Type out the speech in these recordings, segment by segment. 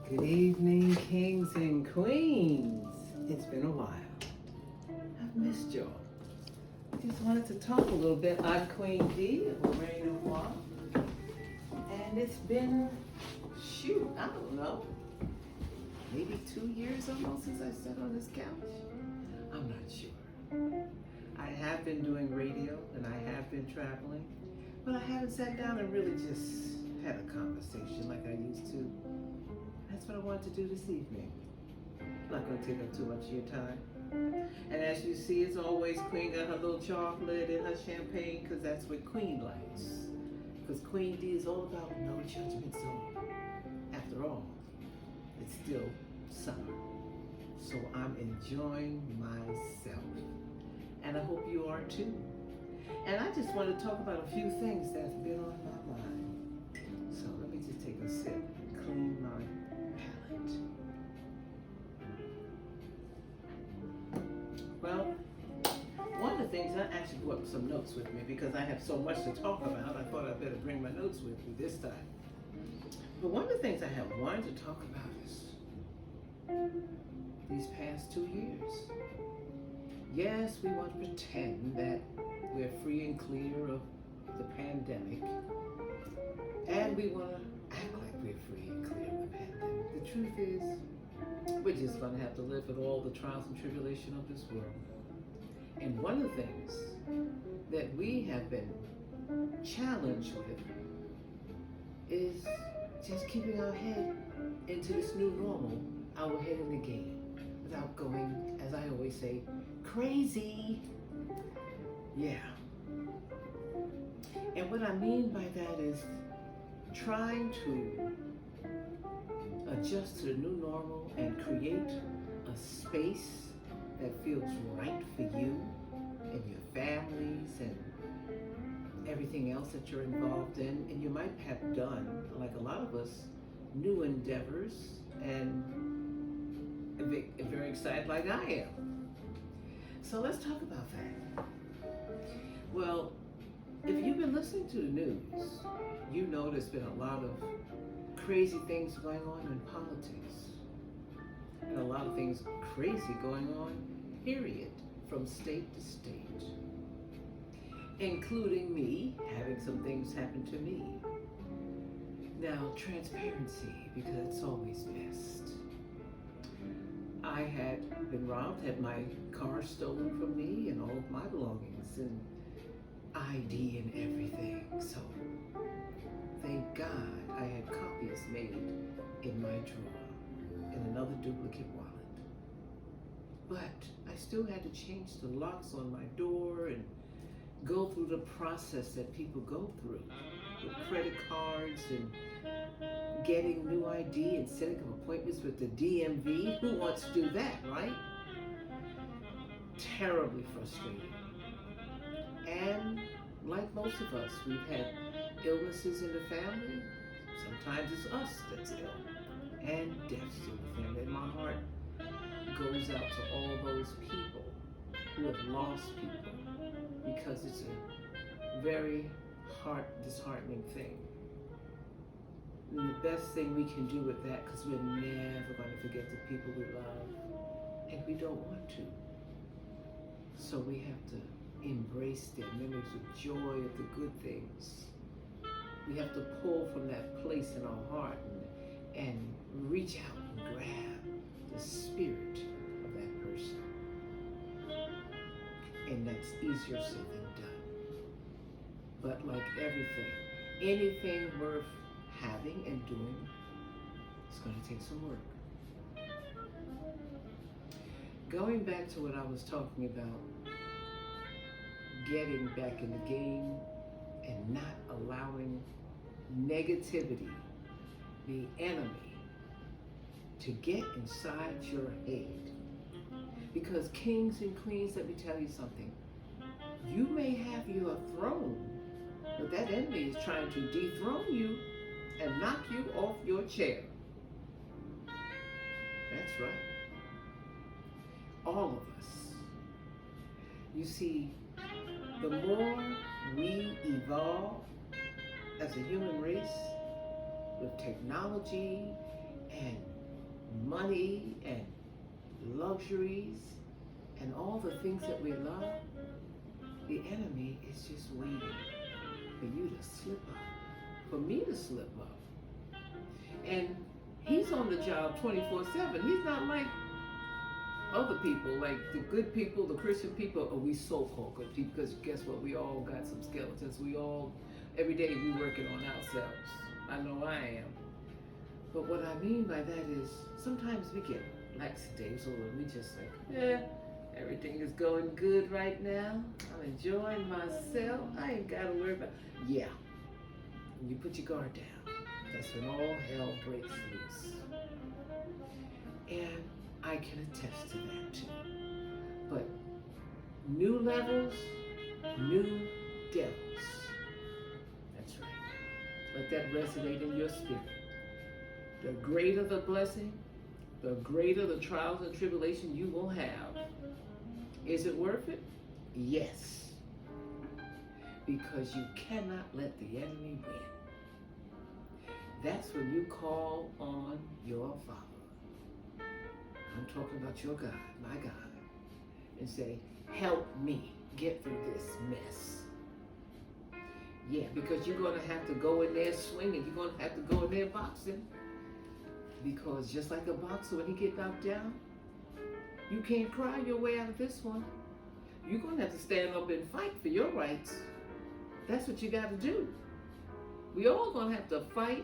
Good evening, kings and queens. It's been a while. I've missed y'all. I just wanted to talk a little bit. I'm Queen D of Reign of War. And it's been, I don't know, maybe 2 years almost since I sat on this couch. I'm not sure. I have been doing radio and I have been traveling, but I haven't sat down and really just had a conversation like I used to. That's what I want to do this evening. I'm not going to take up too much of your time. And as you see, as always, Queen got her little chocolate and her champagne because that's what Queen likes. Because Queen D is all about no judgment zone. After all, it's still summer. So I'm enjoying myself. And I hope you are too. And I just want to talk about a few things that's been on my mind. So let me just take a sip and clean my palate. Well, one of the things, I actually brought some notes with me because I have so much to talk about. I thought I'd better bring my notes with me this time. But one of the things I have wanted to talk about is these past 2 years. Yes, we want to pretend that we're free and clear of the pandemic. And we want to act like we're free and clear of the pandemic. The truth is, we're just going to have to live with all the trials and tribulation of this world. And one of the things that we have been challenged with is just keeping our head into this new normal, our head in the game, without going, as I always say, crazy. Yeah. And what I mean by that is trying to adjust to the new normal and create a space that feels right for you and your families and everything else that you're involved in. And you might have done, like a lot of us, new endeavors and very excited like I am. So let's talk about that. Well, if you've been listening to the news, you know there's been a lot of crazy things going on in politics. And a lot of things crazy going on, period, from state to state. Including me, having some things happen to me. Now, transparency, because it's always best. I had been robbed, had my car stolen from me and all of my belongings and ID and everything. So, thank God I had copies made in my drawer in another duplicate wallet. But I still had to change the locks on my door and go through the process that people go through with credit cards and getting new ID and setting up appointments with the DMV. Who wants to do that, right? Terribly frustrating. And like most of us, we've had illnesses in the family. Sometimes it's us that's ill. And deaths in the family. And my heart goes out to all those people who have lost people, because it's a very disheartening thing. And the best thing we can do with that, because we're never going to forget the people we love, and we don't want to. So we have to embrace their memories with joy of the good things. We have to pull from that place in our heart and reach out and grab the spirit of that person. And that's easier said than done. But like everything, anything worth having and doing, it's going to take some work. Going back to what I was talking about, getting back in the game and not allowing negativity, the enemy, to get inside your head. Because kings and queens, let me tell you something. You may have your throne, but that enemy is trying to dethrone you and knock you off your chair. That's right. All of us. You see, the more we evolve as a human race with technology, technology and money and luxuries and all the things that we love, the enemy is just waiting for you to slip up, for me to slip up. And he's on the job 24/7. He's not like other people, like the good people, the Christian people, or we so-called good people, because guess what? We all got some skeletons. We all, every day we working on ourselves. I know I am. But what I mean by that is sometimes we get lackadaisical and we just like, everything is going good right now. I'm enjoying myself. I ain't got to worry about, yeah. When you put your guard down, that's when all hell breaks loose. And I can attest to that too. But new levels, new devils. That's right. Let that resonate in your spirit. The greater the blessing, the greater the trials and tribulation you will have. Is it worth it? Yes. Because you cannot let the enemy win. That's when you call on your Father. I'm talking about your God, my God, and say, help me get through this mess. Yeah, because you're going to have to go in there swinging. You're going to have to go in there boxing. Because just like a boxer, when he get knocked down, you can't cry your way out of this one. You're going to have to stand up and fight for your rights. That's what you got to do. We all going to have to fight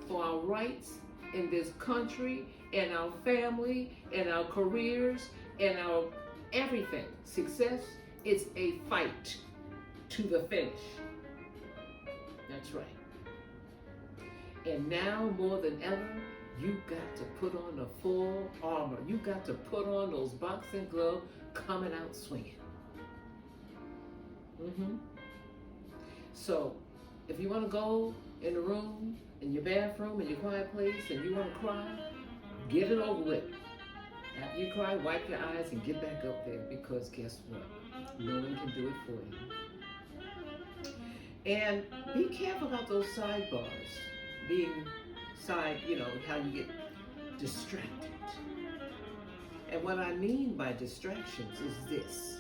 for our rights in this country, in our family, in our careers, in our everything. Success, it's a fight to the finish. That's right. And now more than ever, you got to put on the full armor. You got to put on those boxing gloves, coming out swinging. So, if you want to go in the room, in your bathroom, in your quiet place, and you want to cry, get it over with. After you cry, wipe your eyes and get back up there, because guess what? No one can do it for you. And be careful about those sidebars, being how you get distracted. And what I mean by distractions is this.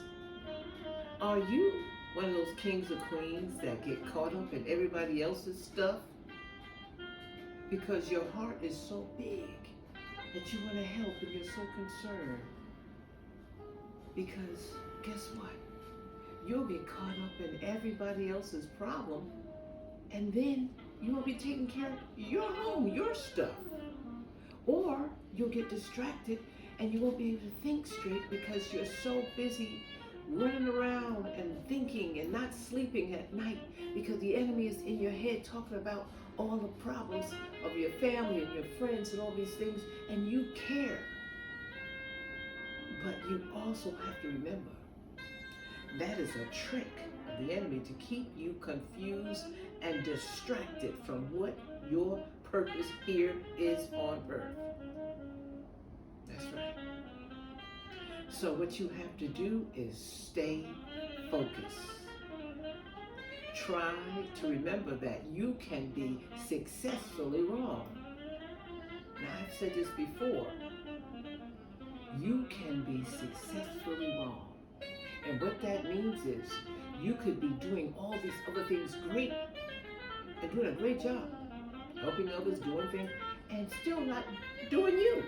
Are you one of those kings or queens that get caught up in everybody else's stuff? Because your heart is so big that you want to help and you're so concerned. Because guess what? You'll get caught up in everybody else's problem, and then you won't be taking care of your home, your stuff. Or you'll get distracted and you won't be able to think straight because you're so busy running around and thinking and not sleeping at night because the enemy is in your head talking about all the problems of your family and your friends and all these things, and you care. But you also have to remember, that is a trick of the enemy to keep you confused and distracted from what your purpose here is on earth. That's right. So what you have to do is stay focused. Try to remember that you can be successfully wrong. Now, I've said this before. You can be successfully wrong. And what that means is you could be doing all these other things great and doing a great job, helping others, doing things, and still not doing you.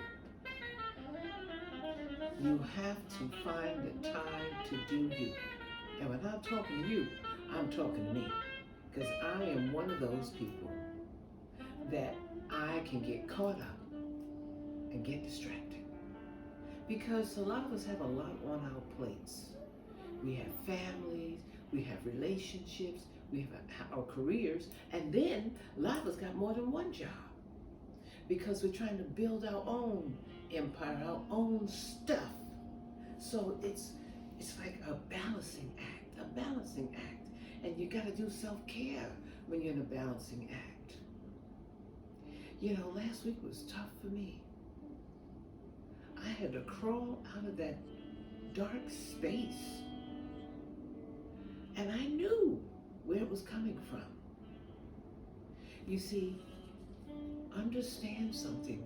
You have to find the time to do you. And when I'm talking to you, I'm talking to me. Because I am one of those people that I can get caught up and get distracted. Because a lot of us have a lot on our plates. We have families, we have relationships, we have our careers, and then a lot of us got more than one job. Because we're trying to build our own empire, our own stuff. So it's like a balancing act. And you got to do self-care when you're in a balancing act. You know, last week was tough for me. I had to crawl out of that dark space. And I knew where it was coming from. You see, understand something.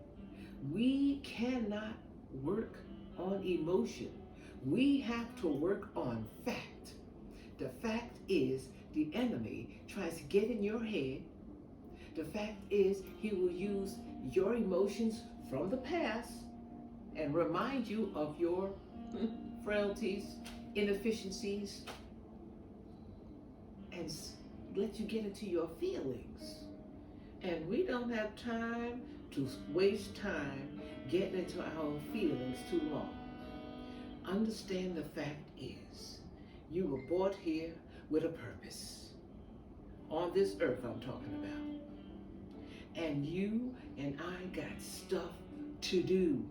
We cannot work on emotion. We have to work on fact. The fact is, the enemy tries to get in your head. The fact is, he will use your emotions from the past and remind you of your frailties, inefficiencies, and let you get into your feelings. And we don't have time to waste time getting into our own feelings too long. Understand the fact is, you were brought here with a purpose. On this earth I'm talking about. And you and I got stuff to do.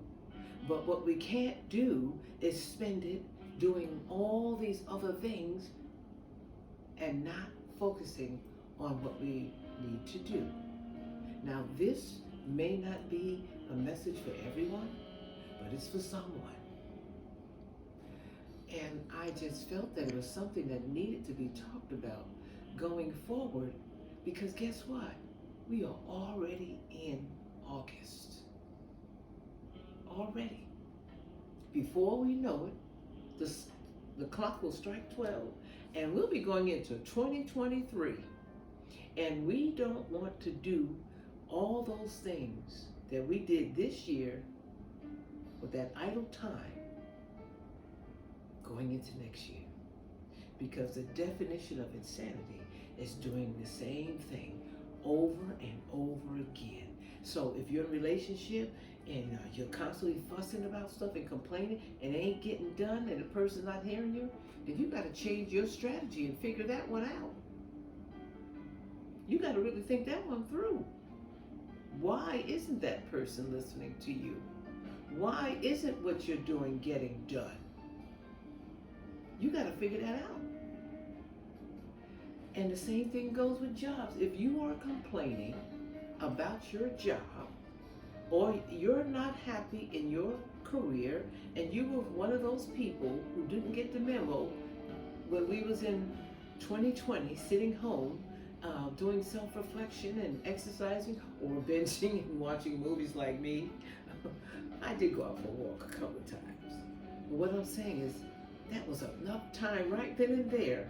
But what we can't do is spend it doing all these other things and not focusing on what we need to do. Now, this may not be a message for everyone, but it's for someone. And I just felt that it was something that needed to be talked about going forward, because guess what? We are already in August. Already. Before we know it, the clock will strike 12, and we'll be going into 2023. And we don't want to do all those things that we did this year with that idle time going into next year. Because the definition of insanity is doing the same thing over and over again. So if you're in a relationship and you're constantly fussing about stuff and complaining and it ain't getting done and the person's not hearing you, then you got to change your strategy and figure that one out. You got to really think that one through. Why isn't that person listening to you? Why isn't what you're doing getting done? You got to figure that out. And the same thing goes with jobs. If you are complaining about your job, or you're not happy in your career, and you were one of those people who didn't get the memo when we was in 2020 sitting home doing self-reflection and exercising or binging and watching movies like me. I did go out for a walk a couple of times. But what I'm saying is, that was enough time right then and there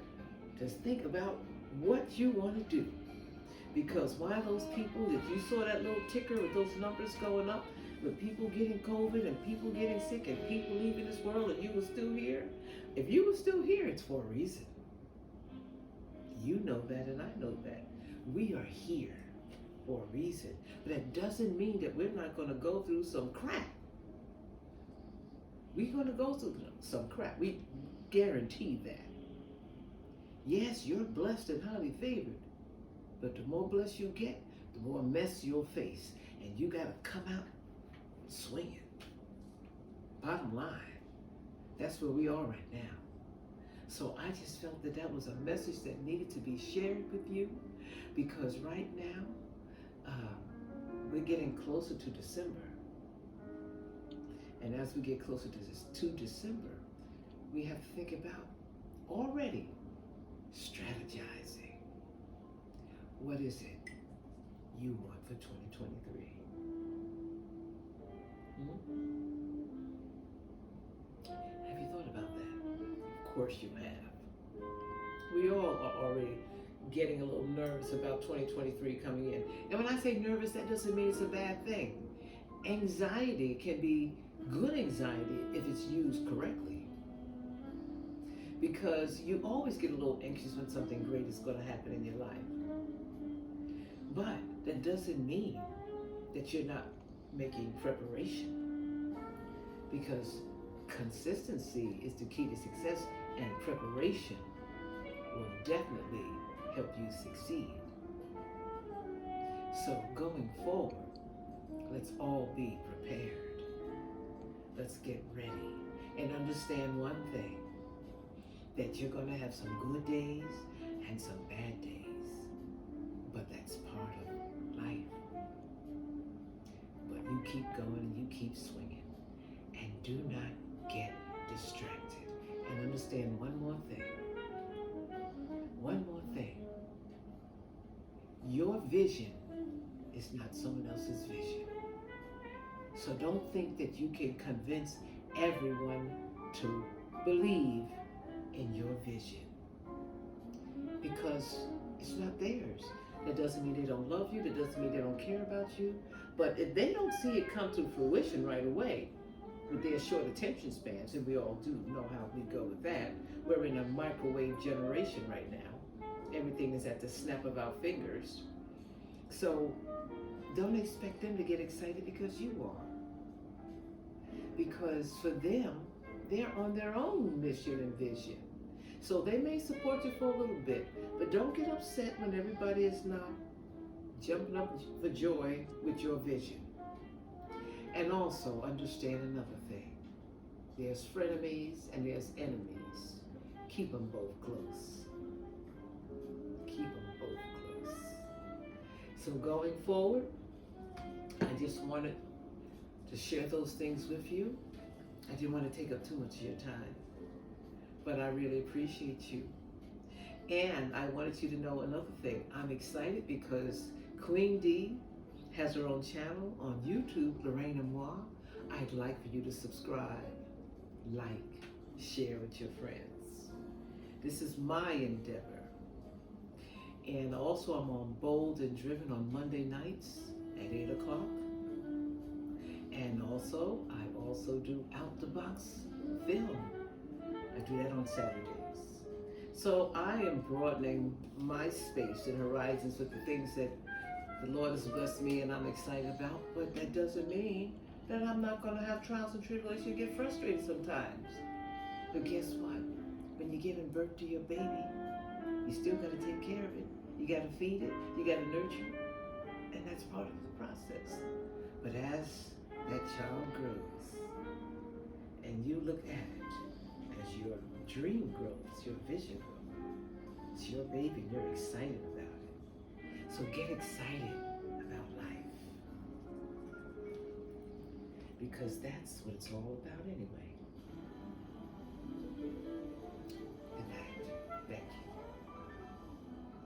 to think about what you want to do. Because why those people, if you saw that little ticker with those numbers going up, with people getting COVID and people getting sick and people leaving this world, and you were still here, if you were still here, it's for a reason. You know that and I know that. We are here for a reason. But that doesn't mean that we're not going to go through some crap. We're going to go through some crap. We guarantee that. Yes, you're blessed and highly favored. But the more blessed you get, the more mess you'll face. And you got to come out swinging. Bottom line, that's where we are right now. So I just felt that that was a message that needed to be shared with you, because right now, we're getting closer to December. And as we get closer to December, we have to think about already strategizing. What is it you want for 2023? Have you thought about that? Of course you have. We all are already getting a little nervous about 2023 coming in. And when I say nervous, that doesn't mean it's a bad thing. Anxiety can be good anxiety if it's used correctly. Because you always get a little anxious when something great is going to happen in your life. But that doesn't mean that you're not making preparation. Because consistency is the key to success, and preparation will definitely help you succeed. So going forward, let's all be prepared. Let's get ready and understand one thing, that you're going to have some good days and some bad days. But that's part of life. But you keep going and you keep swinging. And do not get distracted. And understand one more thing. One more thing. Your vision is it's not someone else's vision. So don't think that you can convince everyone to believe in your vision, because it's not theirs. That doesn't mean they don't love you. That doesn't mean they don't care about you. But if they don't see it come to fruition right away, with their short attention spans, and we all do know how we go with that. We're in a microwave generation right now. Everything is at the snap of our fingers. So don't expect them to get excited because you are. Because for them, they're on their own mission and vision. So they may support you for a little bit, but don't get upset when everybody is not jumping up for joy with your vision. And also understand another thing. There's frenemies and there's enemies. Keep them both close. Keep them both close. So going forward, I just wanted to share those things with you. I didn't want to take up too much of your time, but I really appreciate you. And I wanted you to know another thing. I'm excited because Queen D has her own channel on YouTube, Lorraine and Moi. I'd like for you to subscribe, like, share with your friends. This is my endeavor. And also I'm on Bold and Driven on Monday nights at 8 o'clock. And also, I also do Out the Box Film. I do that on Saturdays. So I am broadening my space and horizons with the things that the Lord has blessed me and I'm excited about, but that doesn't mean that I'm not going to have trials and tribulations and get frustrated sometimes. But guess what? When you're giving birth to your baby, you still got to take care of it. You got to feed it. You got to nurture it. And that's part of the process. But as that child grows and you look at it, as your dream grows, your vision grows, it's your baby and you're excited about it. So get excited about life, because that's what it's all about anyway. Good night. Thank you.